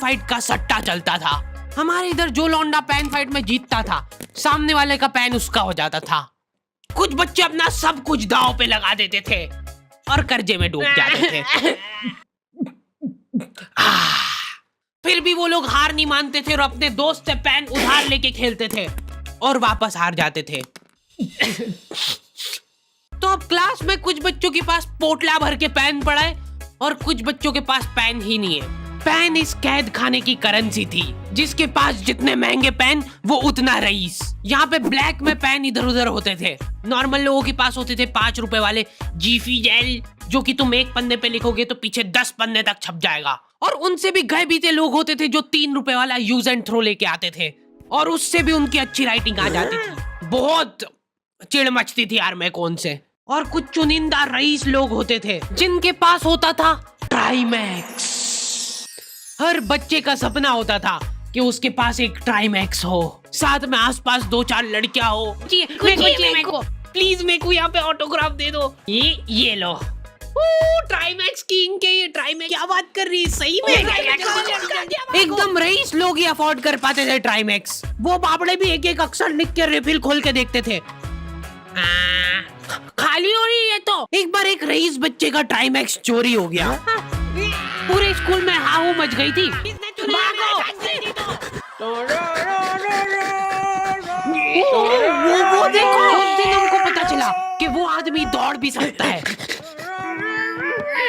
Fight का सट्टा चलता था। हमारे इधर जो लौंडा पेन फाइट में जीतता था, सामने वाले का पेन उसका हो जाता था। कुछ बच्चे अपना सब कुछ दांव पे लगा देते थे और कर्जे में डूब जाते थे। फिर भी वो लोग हार नहीं मानते थे और अपने दोस्त से पेन उधार लेके खेलते थे और वापस हार जाते थे। तो अब क्लास में कुछ बच्चों के पास पोटला भर के पेन पड़ा है और कुछ बच्चों के पास पेन ही नहीं है। पेन इस कैद खाने की करेंसी थी, जिसके पास जितने महंगे पेन वो उतना रईस। यहाँ पे ब्लैक में पेन इधर उधर होते थे। नॉर्मल लोगों के पास होते थे 5 रुपए वाले जीफी जेल, जो कि तुम एक पन्ने पे लिखोगे तो पीछे 10 पन्ने तक छप जाएगा। और उनसे भी गए बीते लोग होते थे जो 3 रुपए वाला यूज एंड थ्रो लेके आते थे और उससे भी उनकी अच्छी राइटिंग आ जाती थी। बहुत चिढ़ मचती थी यार मैं कौन से। और कुछ चुनिंदा रईस लोग होते थे जिनके पास होता था ट्राइमैक्स। हर बच्चे का सपना होता था कि उसके पास एक ट्राइमैक्स हो, साथ में आसपास 2-4 लड़कियां हो। मेरे को प्लीज मेरे को यहाँ पे ऑटोग्राफ दे दो। ये लो ट्राइमैक्स की इंक है ये। ट्राइमैक्स क्या बात कर रही है, सही में एकदम रईस लोग ही अफोर्ड कर पाते थे ट्राइमैक्स। वो बाबड़े भी एक एक अक्षर लिख के रिफिल खोल के देखते थे। खाली हो रही है तो एक बार एक रईस बच्चे का ट्राइमैक्स चोरी हो गया। पूरे स्कूल में हाहू मच गई थी। वो देखो, उस दिन हमको पता चला कि वो आदमी दौड़ भी सकता है।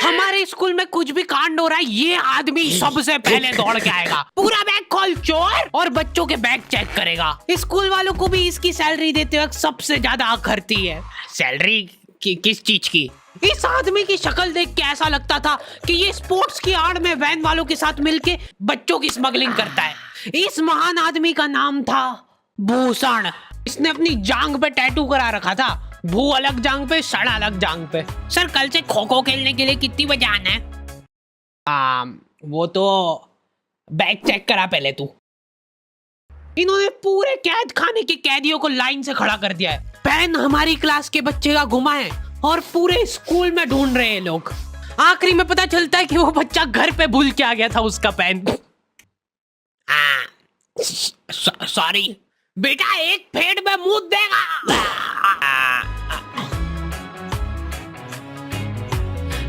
हमारे स्कूल में कुछ भी कांड हो रहा है, ये आदमी सबसे पहले दौड़ के आएगा, पूरा बैग खोल चोर, और बच्चों के बैग चेक करेगा। स्कूल वालों को भी इसकी सैलरी देते वक्त सबसे ज्यादा आखरती है। सैलरी किस चीज की? इस आदमी की शक्ल देख के ऐसा लगता था कि ये स्पोर्ट्स की आड़ में वैन वालों के साथ मिलके बच्चों की स्मगलिंग करता है। इस महान आदमी का नाम था भूषण। इसने अपनी जांग पे टैटू करा रखा था, भू अलग जांग पे, सड़ अलग जांग पे। सर कल से खो खो खेलने के लिए कितनी बजे आना है? वो तो बैग चेक करा पहले तू। इन्होंने पूरे कैद खाने के कैदियों को लाइन से खड़ा कर दिया है। पेन हमारी क्लास के बच्चे का गुमा है और पूरे स्कूल में ढूंढ रहे हैं लोग। आखिरी में पता चलता है कि वो बच्चा घर पे भूल के आ गया था उसका पेन। सॉरी बेटा, एक फेट में मुंह देगा।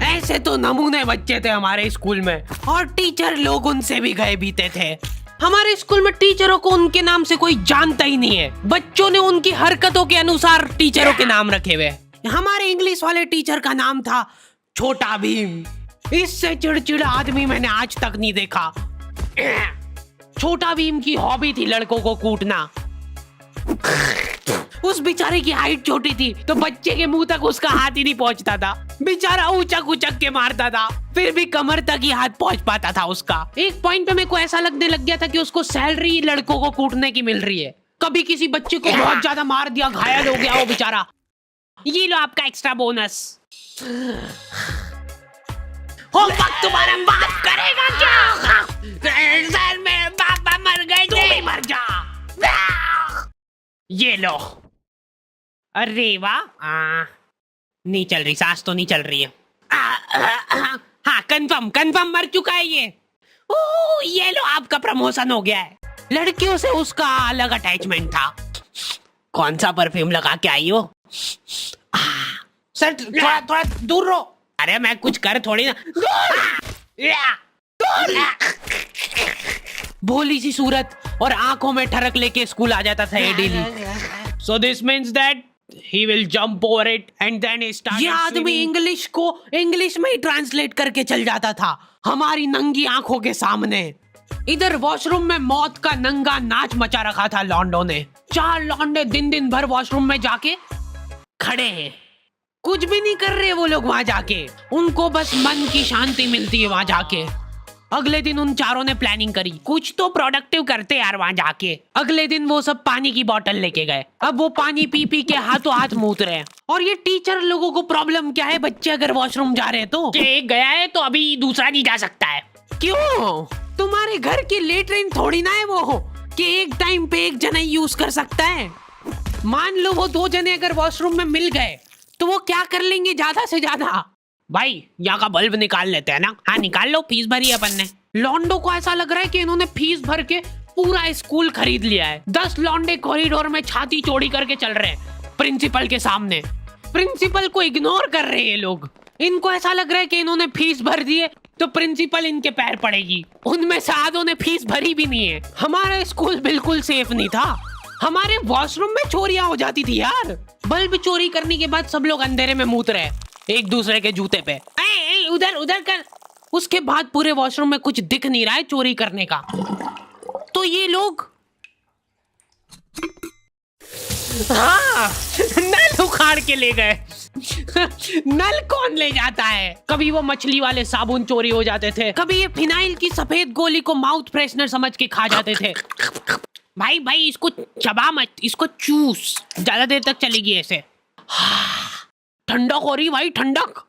ऐसे तो नमूने बच्चे थे हमारे स्कूल में और टीचर लोग उनसे भी गए बीते थे। हमारे स्कूल में टीचरों को उनके नाम से कोई जानता ही नहीं है। बच्चों ने उनकी हरकतों के अनुसार टीचरों के नाम रखे हुए। हमारे इंग्लिश वाले टीचर का नाम था छोटा भीम। इससे चिड़चिड़ा आदमी मैंने आज तक नहीं देखा। छोटा भीम की हॉबी थी लड़कों को कूटना। उस बेचारे की हाइट छोटी थी तो बच्चे के मुंह तक उसका हाथ ही नहीं पहुंचता था। बेचारा उचक उचक के मारता था, फिर भी कमर तक ही हाथ पहुंच पाता था उसका। एक पॉइंट पे मेरे को ऐसा लगने लग गया था कि उसको सैलरी लड़कों को कूटने की मिल रही है। कभी किसी बच्चे को बहुत ज्यादा मार दिया, घायल हो गया वो बेचारा, ये लो आपका एक्स्ट्रा बोनस। होमवर्क तुम्हारा बाप करेगा क्या? सर मेरे पापा मर गए थे। तू भी मर जा। ये लो। अरे वाह, नहीं चल रही, सांस तो नहीं चल रही है। हाँ कंफर्म मर चुका है ये। ये लो आपका प्रमोशन हो गया है। लड़कियों से उसका अलग अटैचमेंट था। कौन सा परफ्यूम लगा के आई हो? सर थोड़ा दूर रहो। अरे मैं कुछ कर थोड़ी ना। भोली सी सूरत और आंखों में ठरक लेके स्कूल आ जाता था ये daily. So this means that he will jump over it and then he started. ये आदमी इंग्लिश को इंग्लिश में ही ट्रांसलेट करके चल जाता था हमारी नंगी आंखों के सामने। इधर वॉशरूम में मौत का नंगा नाच मचा रखा था लॉन्डो ने। 4 लॉन्डे दिन भर वॉशरूम में जाके खड़े हैं, कुछ भी नहीं कर रहे वो लोग वहां जाके। उनको बस मन की शांति मिलती है वहां जाके। अगले दिन उन चारों ने प्लानिंग करी, कुछ तो प्रोडक्टिव करते यार वहां जाके। अगले दिन वो सब पानी की बोतल लेके गए। अब वो पानी पी पी के हाथों हाथ मूत रहे हैं। और ये टीचर लोगों को प्रॉब्लम क्या है, बच्चे अगर वॉशरूम जा रहे हैं तो एक गया है तो अभी दूसरा नहीं जा सकता है। क्यों? तुम्हारे घर की लेटरिन थोड़ी ना है वो कि एक टाइम पे एक जना यूज कर सकता है। मान लो वो 2 जने अगर वॉशरूम में मिल गए तो वो क्या कर लेंगे ज्यादा से ज्यादा? भाई यहाँ का बल्ब निकाल लेते हैं ना। हाँ निकाल लो, फीस भरी है अपन ने। लॉन्डो को ऐसा लग रहा है कि इन्होंने फीस भर के पूरा स्कूल खरीद लिया है। 10 लॉन्डे कॉरिडोर में छाती चौड़ी करके चल रहे हैं प्रिंसिपल के सामने। प्रिंसिपल को इग्नोर कर रहे हैं ये लोग। इनको ऐसा लग रहा है कि इन्होंने फीस भर दी है तो प्रिंसिपल इनके पैर पड़ेगी। उनमें से आधों ने फीस भरी भी नहीं है। हमारा स्कूल बिल्कुल सेफ नहीं था। हमारे वॉशरूम में चोरियां हो जाती थी यार। बल्ब चोरी करने के बाद सब लोग अंधेरे में मूत रहे एक दूसरे के जूते पे। ए, उधर उधर कर। उसके बाद पूरे वॉशरूम में कुछ दिख नहीं रहा है चोरी करने का। तो ये लोग हाँ नल उखाड़ के ले गए। नल कौन ले जाता है? कभी वो मछली वाले साबुन चोरी हो जाते थे, कभी ये फिनाइल की सफेद गोली को माउथ फ्रेशनर समझ के खा जाते थे। भाई भाई इसको चबा मत, इसको चूस, ज्यादा देर तक चलेगी ऐसे। ठंडक हो रही भाई, ठंडक।